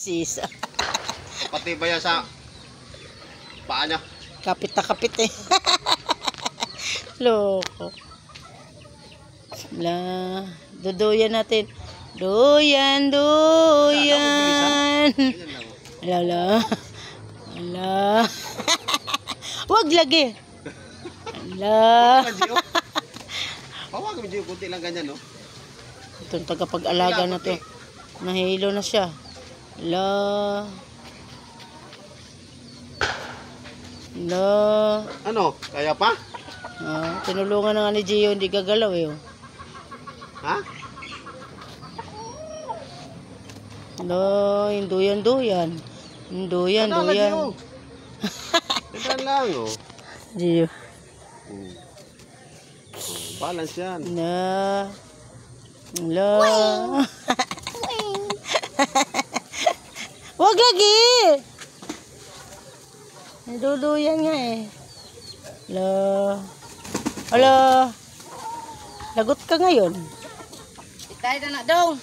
Sis. Pati ba yan sa paa niya? Kapit na kapit eh. Loko. La, duduyan natin. Duyan, duyan. Lala. Ala. Wag lagi. Ala. Pawag mo dyan, kunti lang ganyan, no? Itong tagapag-alaga na to. Nahilo na siya. La. La. Ano? Kaya pa? Ah, tinulungan na nga ni Gio, hindi gagalaw eh. Ha? La, yung duyan-duyan. Yung duyan-duyan. Ito lang, oh. Gio. Balance yan. La. La. Wag lagi. Duduyan nga eh. La. Ala. Lagot ka ngayon. Itay na na dong.